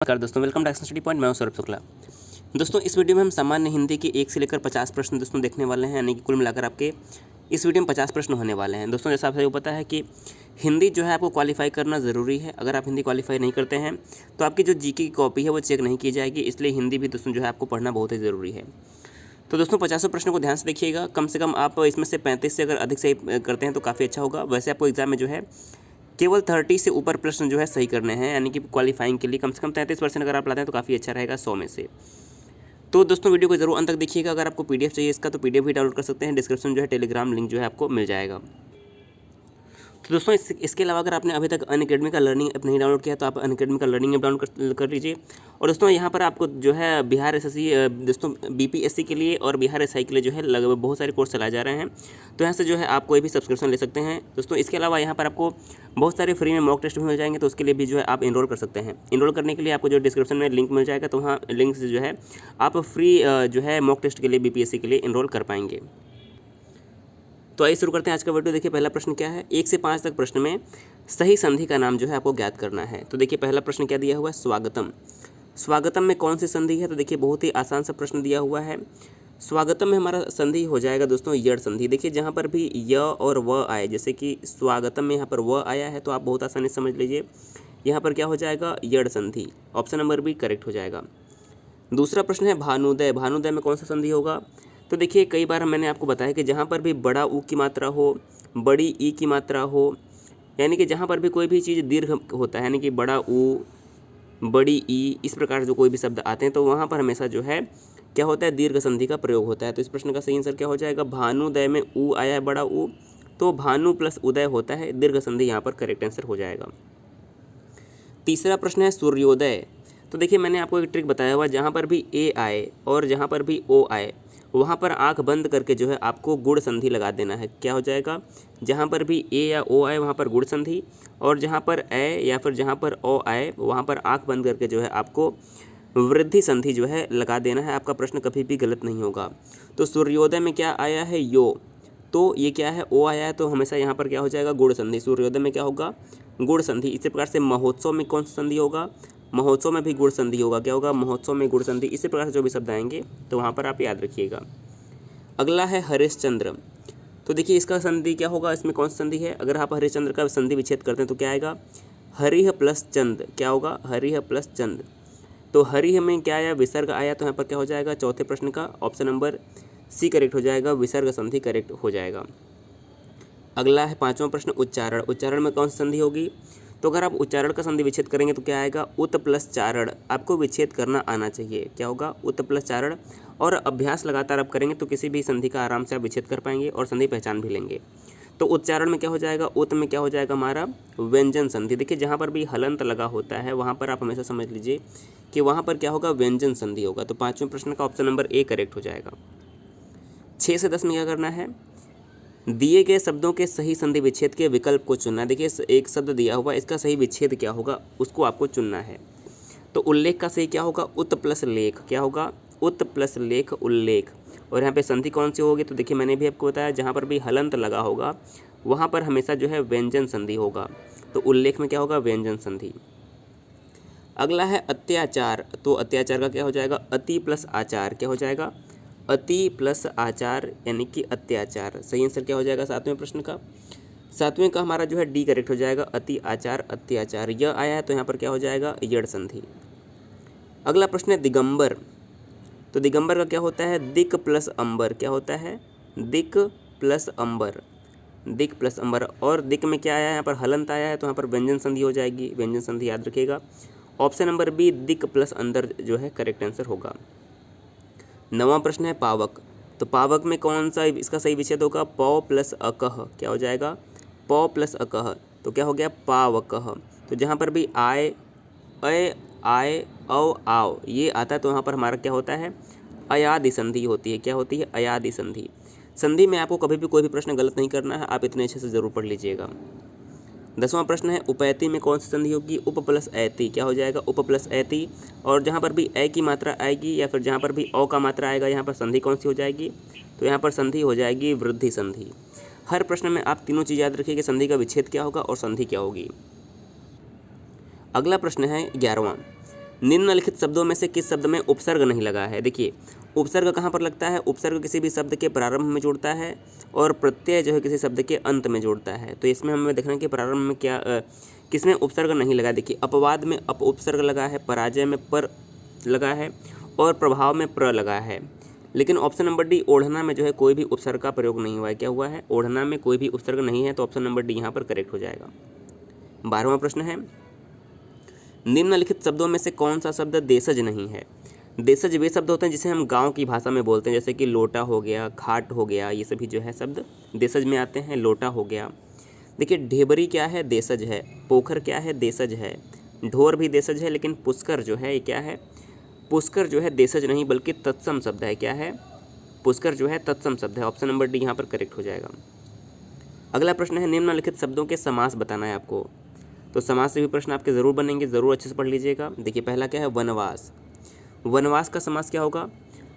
नमस्कार दोस्तों, welcome to action study point. मैं हूं सौरभ शुक्ला। दोस्तों इस वीडियो में हम सामान्य हिंदी के 1 से लेकर 50 प्रश्न दोस्तों देखने वाले हैं, यानी कि कुल मिलाकर आपके इस वीडियो में 50 प्रश्न होने वाले हैं। दोस्तों जैसा आपको पता है कि हिंदी जो है आपको क्वालिफाई करना ज़रूरी है। अगर आप हिंदी क्वालिफाई नहीं करते हैं तो आपकी जो जीके की कॉपी है वो चेक नहीं की जाएगी, इसलिए हिंदी भी दोस्तों जो है आपको पढ़ना बहुत ही ज़रूरी है। तो दोस्तों 50 प्रश्नों को ध्यान से देखिएगा। कम से कम आप इसमें से 35 से अगर अधिक सही करते हैं तो काफ़ी अच्छा होगा। वैसे आपको एग्जाम में जो है केवल 30 से ऊपर प्रश्न जो है सही करने हैं, यानी कि क्वालिफाइंग के लिए कम से कम 33% अगर आप लाते हैं तो काफ़ी अच्छा रहेगा 100 में से। तो दोस्तों वीडियो को जरूर अंत तक देखिएगा। अगर आपको पीडीएफ चाहिए इसका तो पीडीएफ भी डाउनलोड कर सकते हैं। डिस्क्रिप्शन जो है टेलीग्राम लिंक जो है आपको मिल जाएगा। तो दोस्तों इसके अलावा अगर आपने अभी तक अनअकैडमी का लर्निंग ऐप नहीं डाउनलोड किया तो आप अनअकैडमी का लर्निंग ऐप डाउनलोड कर लीजिए। और दोस्तों यहाँ पर आपको जो है बिहार एसएससी दोस्तों बीपीएससी के लिए और बिहार एसआई के लिए जो है लगभग बहुत सारे कोर्स चलाए जा रहे हैं, तो यहाँ से जो है आप कोई भी सब्सक्रिप्शन ले सकते हैं। दोस्तों इसके अलावा यहाँ पर आपको बहुत सारे फ्री में मॉक टेस्ट भी मिल जाएंगे, तो उसके लिए भी जो है आप इनरोल कर सकते हैं। इनरोल करने के लिए आपको जो डिस्क्रिप्शन में लिंक मिल जाएगा, तो वहाँ लिंक से जो है आप फ्री जो है मॉक टेस्ट के लिए बीपीएससी के लिए इनरोल कर पाएंगे। तो आइए शुरू करते हैं आज का वीडियो। देखिए पहला प्रश्न क्या है, 1 से 5 तक प्रश्न में सही संधि का नाम जो है आपको ज्ञात करना है। तो देखिए पहला प्रश्न क्या दिया हुआ है, स्वागतम। स्वागतम में कौन सी संधि है? तो देखिए बहुत ही आसान सा प्रश्न दिया हुआ है। स्वागतम में हमारा संधि हो जाएगा दोस्तों यड़ संधि। देखिए जहाँ पर भी य और व आए, जैसे कि स्वागतम में यहाँ पर व आया है तो आप बहुत आसानी से समझ लीजिए यहाँ पर क्या हो जाएगा, यड़ संधि। ऑप्शन नंबर बी करेक्ट हो जाएगा। दूसरा प्रश्न है भानुदय। भानुदय में कौन सा संधि होगा? तो देखिए कई बार मैंने आपको बताया कि जहाँ पर भी बड़ा ऊ की मात्रा हो, बड़ी ई की मात्रा हो, यानी कि जहाँ पर भी कोई भी चीज़ दीर्घ होता है, यानी कि बड़ा ऊ, बड़ी ई, इस प्रकार जो कोई भी शब्द आते हैं तो वहाँ पर हमेशा जो है क्या होता है, दीर्घ संधि का प्रयोग होता है। तो इस प्रश्न का सही आंसर क्या हो जाएगा, भानुदय में ऊ आया है बड़ा ऊ, तो भानु प्लस उदय होता है, दीर्घ संधि यहाँ पर करेक्ट आंसर हो जाएगा। तीसरा प्रश्न है सूर्योदय। तो देखिए मैंने आपको एक ट्रिक बताया हुआ, जहाँ पर भी ए आए और जहाँ पर भी ओ आए वहाँ पर आंख बंद करके जो है आपको गुण संधि लगा देना है। क्या हो जाएगा, जहाँ पर भी ए या ओ आए वहाँ पर गुण संधि, और जहाँ पर ए या फिर जहाँ पर ओ आए वहाँ पर आंख बंद करके जो है आपको वृद्धि संधि जो है लगा देना है। आपका प्रश्न कभी भी गलत नहीं होगा। तो सूर्योदय में क्या आया है, यो, तो ये क्या है, ओ आया है, तो हमेशा यहाँ पर क्या हो जाएगा, गुण संधि। सूर्योदय में क्या होगा, गुण संधि। इसी प्रकार से महोत्सव में कौन सा संधि होगा, महोत्सव में भी गुण संधि होगा। क्या होगा, महोत्सव में गुण संधि। इसी प्रकार से जो भी शब्द आएंगे तो वहाँ पर आप याद रखिएगा। अगला है हरिश्चंद्र। तो देखिए इसका संधि क्या होगा, इसमें कौन सा संधि है? अगर आप हरिश्चंद्र का संधि विच्छेद करते हैं तो क्या आएगा, हरिह प्लस चंद। क्या होगा, हरिह प्लस चंद। तो हरिह में क्या आया, विसर्ग आया, तो यहाँ पर क्या हो जाएगा, चौथे प्रश्न का ऑप्शन नंबर सी करेक्ट हो जाएगा, विसर्ग संधि करेक्ट हो जाएगा। अगला है पांचवा प्रश्न उच्चारण। उच्चारण में कौन सी संधि होगी? तो अगर आप उच्चारण का संधि विच्छेद करेंगे तो क्या आएगा, उत प्लस चारण। आपको विच्छेद करना आना चाहिए। क्या होगा, उत प्लस चारण। और अभ्यास लगातार आप करेंगे तो किसी भी संधि का आराम से आप विच्छेद कर पाएंगे और संधि पहचान भी लेंगे। तो उच्चारण में क्या हो जाएगा, उत में क्या हो जाएगा हमारा व्यंजन संधि। देखिए जहाँ पर भी हलंत लगा होता है वहाँ पर आप हमेशा समझ लीजिए कि वहाँ पर क्या होगा, व्यंजन संधि होगा। तो पाँचवें प्रश्न का ऑप्शन नंबर ए करेक्ट हो जाएगा। 6 से 10 में क्या करना है, दिए गए शब्दों के सही संधि विच्छेद के विकल्प को चुनना। देखिए एक शब्द दिया हुआ, इसका सही विच्छेद क्या होगा उसको आपको चुनना है। तो उल्लेख का सही क्या होगा, उत प्लस लेख। क्या होगा, उत प्लस लेख, उल्लेख। और यहाँ पे संधि कौन सी होगी? तो देखिए मैंने भी आपको बताया जहाँ पर भी हलंत लगा होगा वहाँ पर हमेशा जो है व्यंजन संधि होगा। तो उल्लेख में क्या होगा, व्यंजन संधि। अगला है अत्याचार। तो अत्याचार का क्या हो जाएगा, अति प्लस आचार। क्या हो जाएगा, अति प्लस आचार, यानी कि अत्याचार। सही आंसर क्या हो जाएगा सातवें प्रश्न का? सातवें का हमारा जो है डी करेक्ट हो जाएगा, अति आचार अत्याचार। यह आया है तो यहाँ पर क्या हो जाएगा, यड़ संधि। अगला प्रश्न है दिगंबर। तो दिगंबर का क्या होता है, दिक प्लस अंबर। क्या होता है, दिक प्लस अंबर, दिक प्लस अंबर। और दिक में क्या आया है, यहाँ पर हलंत आया है तो यहाँ पर व्यंजन संधि हो जाएगी, व्यंजन संधि याद रखिएगा। ऑप्शन नंबर बी दिक प्लस अंदर जो है करेक्ट आंसर होगा। 9वां प्रश्न है पावक। तो पावक में कौन सा इसका सही विच्छेद होगा, पौ प्लस अकह। क्या हो जाएगा, पौ प्लस अकह। तो क्या हो गया, पावकह। तो जहाँ पर भी आए, अय, आए, औ, आओ ये आता है तो वहाँ पर हमारा क्या होता है, अयादि संधि होती है। क्या होती है, अयादि संधि। संधि में आपको कभी भी कोई भी प्रश्न गलत नहीं करना है, आप इतने अच्छे से जरूर पढ़ लीजिएगा। 10वां प्रश्न है उपैति में कौन सी संधि होगी, उप प्लस ऐति। क्या हो जाएगा, उप प्लस ऐति। और जहाँ पर भी ए की मात्रा आएगी या फिर जहाँ पर भी औ का मात्रा आएगा यहाँ पर संधि कौन सी हो जाएगी, तो यहाँ पर संधि हो जाएगी वृद्धि संधि। हर प्रश्न में आप तीनों चीज़ याद रखिए कि संधि का विच्छेद क्या होगा और संधि क्या होगी। अगला प्रश्न है 11वां। निम्नलिखित शब्दों में से किस शब्द में उपसर्ग नहीं लगा है? देखिए उपसर्ग कहाँ पर लगता है? उपसर्ग किसी भी शब्द के प्रारंभ में जोड़ता है और प्रत्यय जो है किसी शब्द के अंत में जोड़ता है। तो इसमें हमें देखना है कि प्रारंभ में क्या किसमें उपसर्ग नहीं लगा। देखिए अपवाद में अप उपसर्ग लगा है, पराजय में पर लगा है और प्रभाव में प्र लगा है। लेकिन ऑप्शन नंबर डी ओढ़ना में जो है कोई भी उपसर्ग का प्रयोग नहीं हुआ है। क्या हुआ है? ओढ़ना में कोई भी उपसर्ग नहीं है, तो ऑप्शन नंबर डी यहाँ पर करेक्ट हो जाएगा। 12वां प्रश्न है, निम्नलिखित शब्दों में से कौन सा शब्द देशज नहीं है? देशज वे शब्द होते हैं जिसे हम गांव की भाषा में बोलते हैं, जैसे कि लोटा हो गया, खाट हो गया, ये सभी जो है शब्द देशज में आते हैं। लोटा हो गया। देखिए ढेबरी क्या है? देशज है। पोखर क्या है? देशज है। ढोर भी देशज है, लेकिन पुष्कर जो है ये क्या है? पुष्कर जो है देशज नहीं बल्कि तत्सम शब्द है। क्या है? पुष्कर जो है तत्सम शब्द है। ऑप्शन नंबर डी यहाँ पर करेक्ट हो जाएगा। अगला प्रश्न है, निम्नलिखित शब्दों के समास बताना है आपको। तो समास से भी प्रश्न आपके ज़रूर बनेंगे, ज़रूर अच्छे से पढ़ लीजिएगा। देखिए पहला क्या है? वनवास। वनवास का समास क्या होगा?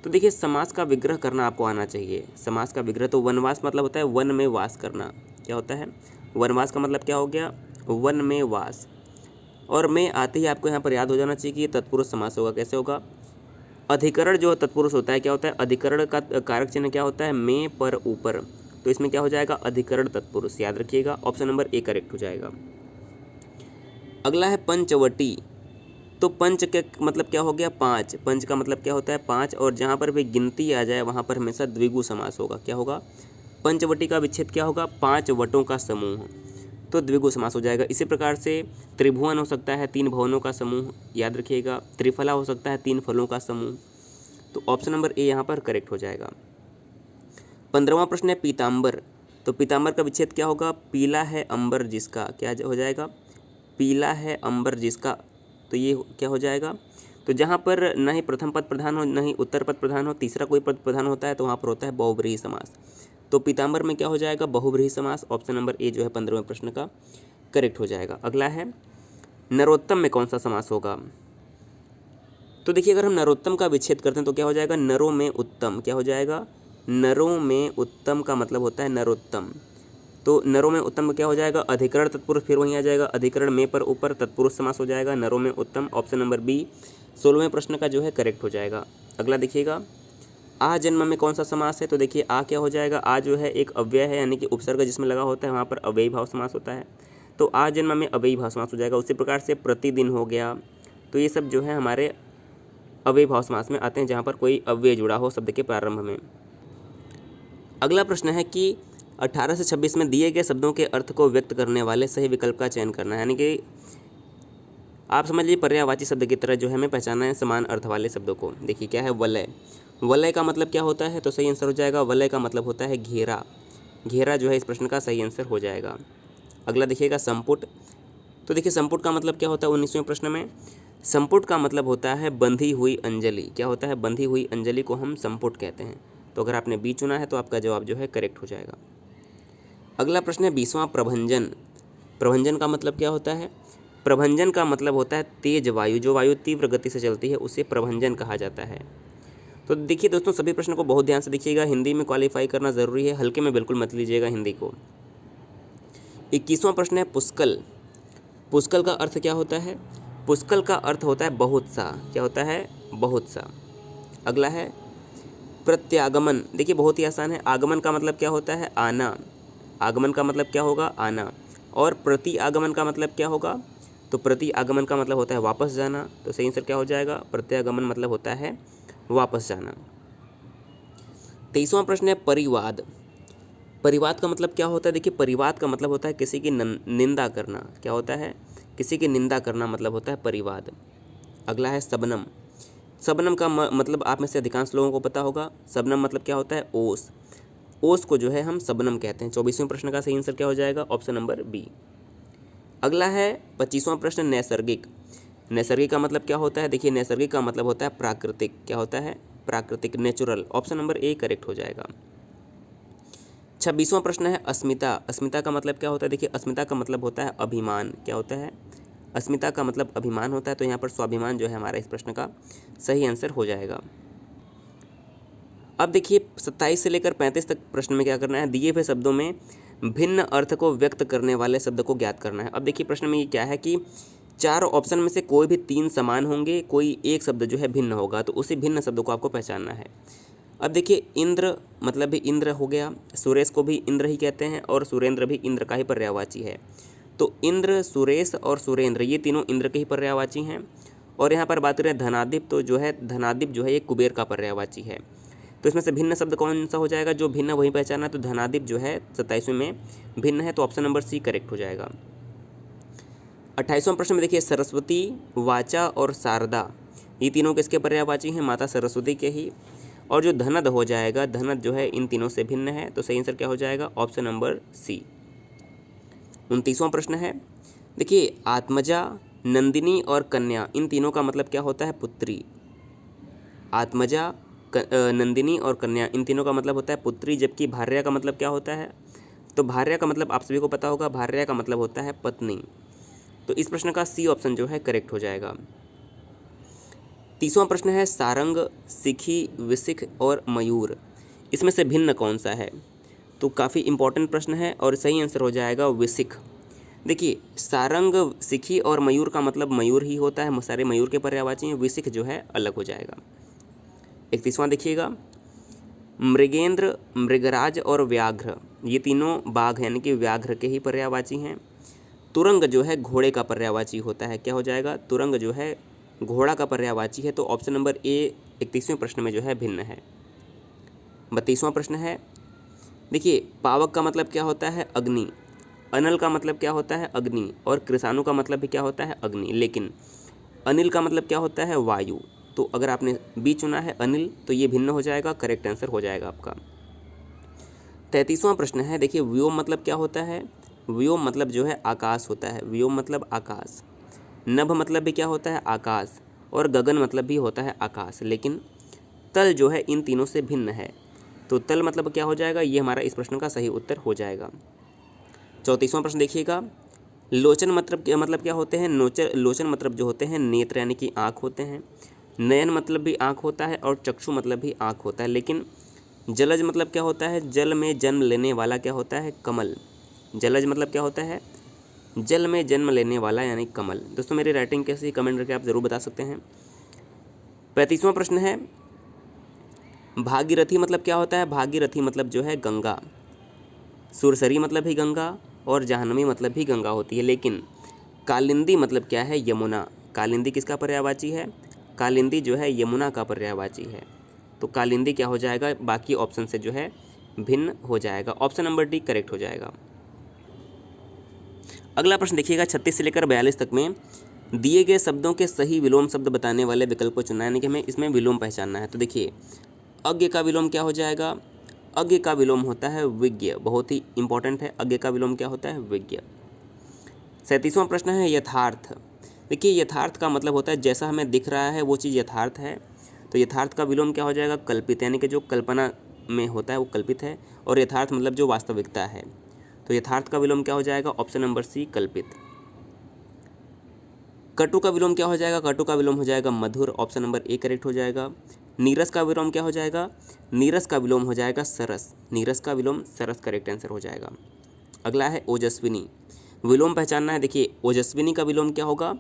तो देखिए समास का विग्रह करना आपको आना चाहिए। समास का विग्रह, तो वनवास मतलब होता है वन में वास करना। क्या होता है? वनवास का मतलब क्या हो गया? वन में वास। और में आते ही आपको यहाँ पर याद हो जाना चाहिए कि ये तत्पुरुष समास होगा। कैसे होगा? अधिकरण जो तत्पुरुष होता है, क्या होता है? अधिकरण का कारक चिन्ह क्या होता है? में पर ऊपर। तो इसमें क्या हो जाएगा? अधिकरण तत्पुरुष। याद रखिएगा, ऑप्शन नंबर ए करेक्ट हो जाएगा। अगला है पंचवटी। तो पंच के मतलब क्या हो गया? पाँच। पंच का मतलब क्या होता है? पाँच। और जहाँ पर भी गिनती आ जाए वहाँ पर हमेशा द्विगु समास होगा। क्या होगा? पंचवटी का विच्छेद क्या होगा? 5 वटों का समूह, तो द्विगु समास हो जाएगा। इसी प्रकार से त्रिभुवन हो सकता है 3 भवनों का समूह। याद रखिएगा। त्रिफला हो सकता है 3 फलों का समूह। तो ऑप्शन नंबर ए यहाँ पर करेक्ट हो जाएगा। 15वां प्रश्न है पीताम्बर। तो पीताम्बर का विच्छेद क्या होगा? पीला है अंबर जिसका। क्या हो जाएगा? पीला है अंबर जिसका। तो ये क्या हो जाएगा? तो जहाँ पर न ही प्रथम पद प्रधान हो, न ही उत्तर पद प्रधान हो, तीसरा कोई पद प्रधान होता है, तो वहाँ पर होता है बहुब्रीहि समास। तो पीताम्बर में क्या हो जाएगा? बहुब्रीहि समास। ऑप्शन नंबर ए जो है 15वें प्रश्न का करेक्ट हो जाएगा। अगला है, नरोत्तम में कौन सा समास होगा? तो देखिए अगर हम नरोत्तम का विच्छेद करते हैं तो क्या हो जाएगा? नरों में उत्तम। क्या हो जाएगा? नरों में उत्तम का मतलब होता है नरोत्तम। तो नरों में उत्तम में क्या हो जाएगा? अधिकरण तत्पुरुष, फिर वहीं आ जाएगा अधिकरण में पर ऊपर तत्पुरुष समास हो जाएगा। नरों में उत्तम। ऑप्शन नंबर बी 16वें प्रश्न का जो है करेक्ट हो जाएगा। अगला देखिएगा, आ जन्म में कौन सा समास है? तो देखिए आ क्या हो जाएगा? आ जो है एक अव्यय है, यानी कि उपसर्ग जिसमें लगा होता है वहाँ पर अव्ययी भाव समास होता है। तो आ जन्म में अव्ययी भाव समास हो जाएगा। उसी प्रकार से प्रतिदिन हो गया। तो ये सब जो है हमारे अव्ययी भाव समास में आते हैं, जहाँ पर कोई अव्यय जुड़ा हो शब्द के प्रारंभ में। अगला प्रश्न है कि 18 से 26 में दिए गए शब्दों के अर्थ को व्यक्त करने वाले सही विकल्प का चयन करना है। यानी कि आप समझ लीजिए पर्यायवाची शब्द की तरह जो है हमें पहचानना है समान अर्थ वाले शब्दों को। देखिए क्या है? वलय। वलय का मतलब क्या होता है? तो सही आंसर हो जाएगा, वलय का मतलब होता है घेरा। घेरा जो है इस प्रश्न का सही आंसर हो जाएगा। अगला देखिएगा, संपुट। तो देखिए संपुट का मतलब क्या होता है? 19वें प्रश्न में संपुट का मतलब होता है बंधी हुई अंजलि। क्या होता है? बंधी हुई अंजलि को हम संपुट कहते हैं। तो अगर आपने बी चुना है तो आपका जवाब जो है करेक्ट हो जाएगा। अगला प्रश्न है 20वां, प्रभंजन। प्रभंजन का मतलब क्या होता है? प्रभंजन का मतलब होता है तेज वायु। जो वायु तीव्र गति से चलती है उसे प्रभंजन कहा जाता है। तो देखिए दोस्तों सभी प्रश्नों को बहुत ध्यान से देखिएगा, हिंदी में क्वालिफाई करना ज़रूरी है, हल्के में बिल्कुल मत लीजिएगा हिंदी को। 21वां प्रश्न है पुष्कल। पुष्कल का अर्थ क्या होता है? पुष्कल का अर्थ होता है बहुत सा। क्या होता है? बहुत सा। अगला है प्रत्यागमन। देखिए बहुत ही आसान है। आगमन का मतलब क्या होता है? आना। आगमन का मतलब क्या होगा? आना। और प्रति आगमन का मतलब क्या होगा? तो प्रति आगमन का मतलब होता है वापस जाना। तो सही आंसर क्या हो जाएगा? प्रत्यागमन मतलब होता है वापस जाना। 23वां प्रश्न है परिवाद। परिवाद का मतलब क्या होता है? देखिए परिवाद का मतलब होता है किसी की निंदा करना। क्या होता है? किसी की निंदा करना मतलब होता है परिवाद। अगला है शबनम। शबनम का मतलब आप में से अधिकांश लोगों को पता होगा। शबनम मतलब क्या होता है? ओस। ओस को जो है हम शबनम कहते हैं। 24वें प्रश्न का सही आंसर क्या हो जाएगा? Option number B. अगला है 25वां प्रश्न, नैसर्गिक। नैसर्गिक का मतलब क्या होता है? देखिए नैसर्गिक का मतलब होता है प्राकृतिक। क्या होता है? प्राकृतिक, natural. Option number A correct हो जाएगा। 26वां प्रश्न है अस्मिता। अस्मिता का मतलब क्या होता है? देखिए अस्मिता का मतलब होता है अभिमान। क्या होता है? अस्मिता का मतलब अभिमान होता है। तो यहाँ पर स्वाभिमान जो है हमारा इस प्रश्न का सही आंसर हो जाएगा। अब देखिए 27 से लेकर 35 तक प्रश्न में क्या करना है? दिए हुए शब्दों में भिन्न अर्थ को व्यक्त करने वाले शब्द को ज्ञात करना है। अब देखिए प्रश्न में ये क्या है कि चार ऑप्शन में से कोई भी तीन समान होंगे, कोई एक शब्द जो है भिन्न होगा, तो उसी भिन्न शब्द को आपको पहचानना है। अब देखिए, इंद्र मतलब भी इंद्र हो गया, सुरेश को भी इंद्र ही कहते हैं और सुरेंद्र भी इंद्र का ही पर्यायवाची है। तो इंद्र, सुरेश और सुरेंद्र ये तीनों इंद्र के ही पर्यायवाची हैं। और यहाँ पर बात करें धनादिप, तो जो है धनादिप जो है ये कुबेर का पर्यायवाची है। तो इसमें से भिन्न शब्द कौन सा हो जाएगा, जो भिन्न वही पहचाना, तो धनादिप जो है 27वें में भिन्न है, तो ऑप्शन नंबर सी करेक्ट हो जाएगा। 28वां प्रश्न में देखिए, सरस्वती, वाचा और शारदा ये तीनों किसके पर्यायवाची हैं, माता सरस्वती के ही। और जो धनद हो जाएगा, धनद जो है इन तीनों से भिन्न है, तो सही आंसर क्या हो जाएगा, ऑप्शन नंबर सी। 29वां प्रश्न है, देखिए आत्मजा, नंदिनी और कन्या इन तीनों का मतलब क्या होता है, पुत्री। आत्मजा, नंदिनी और कन्या इन तीनों का मतलब होता है पुत्री, जबकि भार्या का मतलब क्या होता है, तो भार्या का मतलब आप सभी को पता होगा, भार्या का मतलब होता है पत्नी। तो इस प्रश्न का सी ऑप्शन जो है करेक्ट हो जाएगा। 30वां प्रश्न है, सारंग, सिखी, विसिख और मयूर इसमें से भिन्न कौन सा है, तो काफ़ी इंपॉर्टेंट प्रश्न है और सही आंसर हो जाएगा विसिख। देखिए सारंग, सिखी और मयूर का मतलब मयूर ही होता है, सारे मयूर के पर्यायवाची हैं, विसिख जो है अलग हो जाएगा। 31वां देखिएगा, मृगेंद्र, मृगराज और व्याघ्र ये तीनों बाघ यानी कि व्याघ्र के ही पर्यायवाची हैं। तुरंग जो है घोड़े का पर्यायवाची होता है, क्या हो जाएगा, तुरंग जो है घोड़ा का पर्यायवाची है, तो ऑप्शन नंबर ए 31वें प्रश्न में जो है भिन्न है। 32वां प्रश्न है, देखिए पावक का मतलब क्या होता है, अग्नि, अनल का मतलब क्या होता है, अग्नि, और कृषाणु का मतलब भी क्या होता है, अग्नि, लेकिन अनिल का मतलब क्या होता है, वायु। तो अगर आपने बी चुना है अनिल, तो ये भिन्न हो जाएगा, करेक्ट आंसर हो जाएगा आपका। 33वां प्रश्न है, देखिए व्योम मतलब क्या होता है, व्योम मतलब जो है आकाश होता है, व्योम मतलब आकाश। नभ मतलब भी क्या होता है, आकाश, और गगन मतलब भी होता है आकाश, लेकिन तल जो है इन तीनों से भिन्न है, तो तल मतलब क्या हो जाएगा, ये हमारा इस प्रश्न का सही उत्तर हो जाएगा। 34वां प्रश्न देखिएगा, लोचन मतलब क्या होते हैं, लोचन मतलब जो होते हैं नेत्र यानी कि आँख होते हैं। नयन मतलब भी आँख होता है और चक्षु मतलब भी आँख होता है, लेकिन जलज मतलब क्या होता है, जल में जन्म लेने वाला क्या होता है, कमल। जलज मतलब क्या होता है, जल में जन्म लेने वाला यानी कमल। दोस्तों मेरी राइटिंग कैसी, कमेंट करके आप ज़रूर बता सकते हैं। 35वां प्रश्न है, भागीरथी मतलब क्या होता है, भागीरथी मतलब जो है गंगा। सुरसरी मतलब भी गंगा और जाह्नवी मतलब भी गंगा होती है, लेकिन कालिंदी मतलब क्या है, यमुना। कालिंदी किसका पर्यायवाची है, कालिंदी जो है यमुना का पर्यायवाची है, तो कालिंदी क्या हो जाएगा, बाकी ऑप्शन से जो है भिन्न हो जाएगा, ऑप्शन नंबर डी करेक्ट हो जाएगा। अगला प्रश्न देखिएगा, 36 से लेकर 42 तक में दिए गए शब्दों के सही विलोम शब्द बताने वाले विकल्प को चुनना है, यानी कि हमें इसमें विलोम पहचानना है। तो देखिए अज्ञ का विलोम क्या हो जाएगा, अज्ञ का विलोम होता है विज्ञ, बहुत ही इंपॉर्टेंट है, अज्ञ का विलोम क्या होता है, विज्ञ। 37वां प्रश्न है, यथार्थ। देखिए यथार्थ का मतलब होता है जैसा हमें दिख रहा है वो चीज़ यथार्थ है, तो यथार्थ का विलोम क्या हो जाएगा, कल्पित, यानी कि जो कल्पना में होता है वो कल्पित है, और यथार्थ मतलब जो वास्तविकता है, तो यथार्थ का विलोम क्या हो जाएगा, ऑप्शन नंबर सी कल्पित। कटु का विलोम क्या हो जाएगा, कटु का विलोम हो जाएगा मधुर, ऑप्शन नंबर ए करेक्ट हो जाएगा। नीरस का विलोम क्या हो जाएगा, नीरस का विलोम हो जाएगा सरस, नीरस का विलोम सरस करेक्ट आंसर हो जाएगा। अगला है ओजस्विनी, विलोम पहचानना है। देखिए ओजस्विनी का विलोम क्या होगा,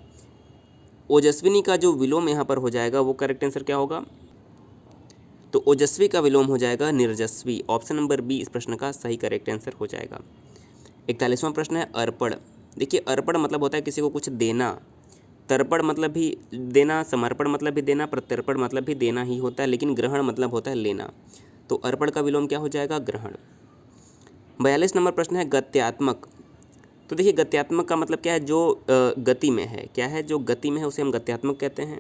ओजस्विनी का जो विलोम यहाँ पर हो जाएगा वो करेक्ट आंसर क्या होगा, तो ओजस्वी का विलोम हो जाएगा निर्जस्वी, ऑप्शन नंबर बी इस प्रश्न का सही करेक्ट आंसर हो जाएगा। 41वां प्रश्न है, अर्पण। देखिए अर्पण मतलब होता है किसी को कुछ देना, तर्पण मतलब भी देना, समर्पण मतलब भी देना, प्रत्यर्पण मतलब भी देना ही होता है, लेकिन ग्रहण मतलब होता है लेना, तो अर्पण का विलोम क्या हो जाएगा, ग्रहण। 42 नंबर प्रश्न है, गत्यात्मक। तो देखिए गत्यात्मक का मतलब क्या है, जो गति में है, क्या है, जो गति में है उसे हम गत्यात्मक कहते हैं।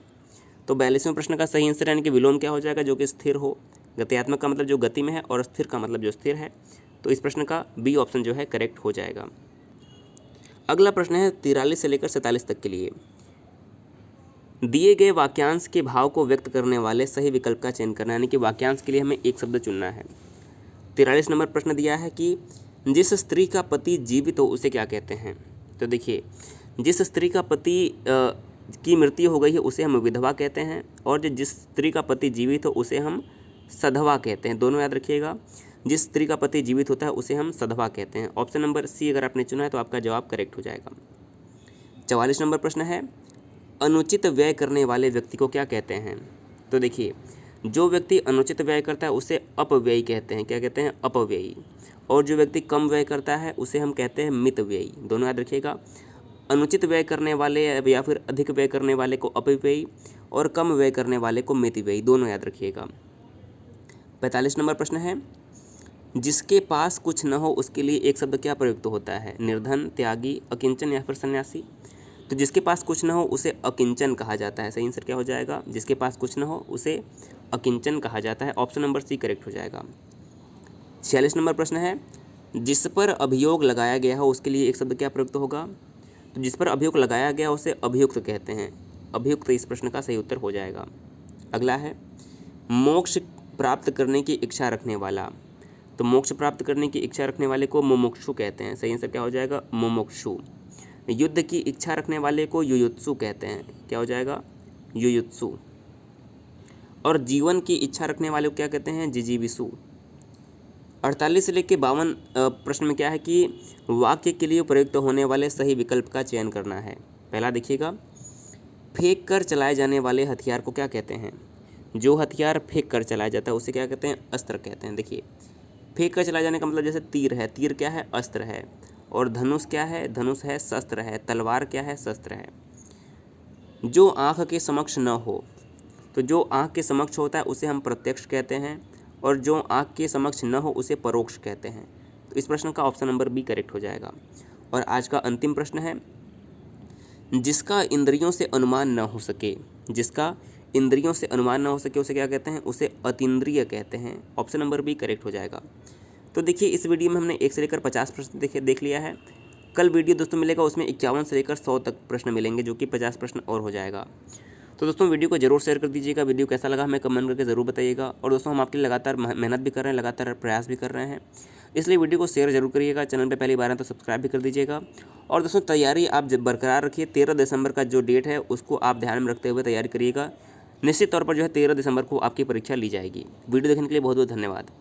तो 42वें प्रश्न का सही आंसर यानी कि विलोम क्या हो जाएगा, जो कि स्थिर हो। गत्यात्मक का मतलब जो गति में है और स्थिर का मतलब जो स्थिर है, तो इस प्रश्न का बी ऑप्शन जो है करेक्ट हो जाएगा। अगला प्रश्न है 43 से लेकर 47 तक के लिए, दिए गए वाक्यांश के भाव को व्यक्त करने वाले सही विकल्प का चयन करना, यानी कि वाक्यांश के लिए हमें एक शब्द चुनना है। 43 नंबर प्रश्न दिया है कि जिस स्त्री का पति जीवित हो उसे क्या कहते हैं। तो देखिए जिस स्त्री का पति की मृत्यु हो गई है उसे हम विधवा कहते हैं, और जिस स्त्री का पति जीवित हो उसे हम सधवा कहते हैं, दोनों याद रखिएगा। जिस स्त्री का पति जीवित होता है उसे हम सधवा कहते हैं, ऑप्शन नंबर सी अगर आपने चुना है तो आपका जवाब करेक्ट हो जाएगा। 44 नंबर प्रश्न है, अनुचित व्यय करने वाले व्यक्ति को क्या कहते हैं? तो देखिए, जो व्यक्ति अनुचित व्यय करता है उसे अपव्ययी कहते हैं। क्या कहते हैं? अपव्ययी। और जो व्यक्ति कम व्यय करता है उसे हम कहते हैं मितव्ययी। दोनों याद रखिएगा, अनुचित व्यय करने वाले या फिर अधिक व्यय करने वाले को अपव्ययी और कम व्यय करने वाले को मितव्ययी, दोनों याद रखिएगा। 45 नंबर प्रश्न है, जिसके पास कुछ न हो उसके लिए एक शब्द क्या प्रयुक्त होता है? निर्धन, त्यागी, अकिंचन या फिर सन्यासी। तो जिसके पास कुछ न हो उसे अकिंचन कहा जाता है। सही आंसर क्या हो जाएगा? जिसके पास कुछ न हो उसे अकिंचन कहा जाता है। ऑप्शन नंबर सी करेक्ट हो जाएगा। 46 नंबर प्रश्न है, जिस पर अभियोग लगाया गया हो उसके लिए एक शब्द क्या प्रयुक्त होगा? तो जिस पर अभियोग लगाया गया उसे अभियुक्त कहते हैं। अभियुक्त इस प्रश्न का सही उत्तर हो जाएगा। अगला है, मोक्ष प्राप्त करने की इच्छा रखने वाला। तो मोक्ष प्राप्त करने की इच्छा रखने वाले को मुमुक्षु कहते हैं। सही आंसर क्या हो जाएगा? मुमुक्षु। युद्ध की इच्छा रखने वाले को युयुत्सु कहते हैं। क्या हो जाएगा? युयुत्सु। और जीवन की इच्छा रखने वाले को क्या कहते हैं? जिजीविषु। 48 से लेकर 52 प्रश्न में क्या है कि वाक्य के लिए प्रयुक्त होने वाले सही विकल्प का चयन करना है। पहला देखिएगा, फेंक कर चलाए जाने वाले हथियार को क्या कहते हैं? जो हथियार फेंक कर चलाया जाता है उसे क्या कहते हैं? अस्त्र कहते हैं। देखिए, फेंक कर चलाए जाने का मतलब जैसे तीर है, तीर क्या है? अस्त्र है। और धनुष क्या है? धनुष है, शस्त्र है। तलवार क्या है? शस्त्र है। जो आँख के समक्ष न हो, तो जो आँख के समक्ष होता है उसे हम प्रत्यक्ष कहते हैं, और जो आँख के समक्ष न हो उसे परोक्ष कहते हैं। तो इस प्रश्न का ऑप्शन नंबर बी करेक्ट हो जाएगा। और आज का अंतिम प्रश्न है, जिसका इंद्रियों से अनुमान न हो सके, जिसका इंद्रियों से अनुमान न हो सके उसे क्या कहते हैं? उसे अतीन्द्रिय कहते हैं। ऑप्शन नंबर बी करेक्ट हो जाएगा। तो देखिए, इस वीडियो में हमने 1 से लेकर 50 प्रश्न देख लिया है। कल वीडियो दोस्तों मिलेगा, उसमें 51 से लेकर 100 तक प्रश्न मिलेंगे, जो कि 50 प्रश्न और हो जाएगा। तो दोस्तों वीडियो को जरूर शेयर कर दीजिएगा। वीडियो कैसा लगा हमें कमेंट करके ज़रूर बताइएगा। और दोस्तों, हम आपके लिए लगातार मेहनत भी कर रहे हैं, लगातार प्रयास भी कर रहे हैं, इसलिए वीडियो को शेयर जरूर करिएगा। चैनल पे पहली बार है तो सब्सक्राइब भी कर दीजिएगा। और दोस्तों, तैयारी आप जब बरकरार रखिए। 13 दिसंबर का जो डेट है उसको आप ध्यान में रखते हुए तैयारी करिएगा। निश्चित तौर पर जो है 13 दिसंबर को आपकी परीक्षा ली जाएगी। वीडियो देखने के लिए बहुत बहुत धन्यवाद।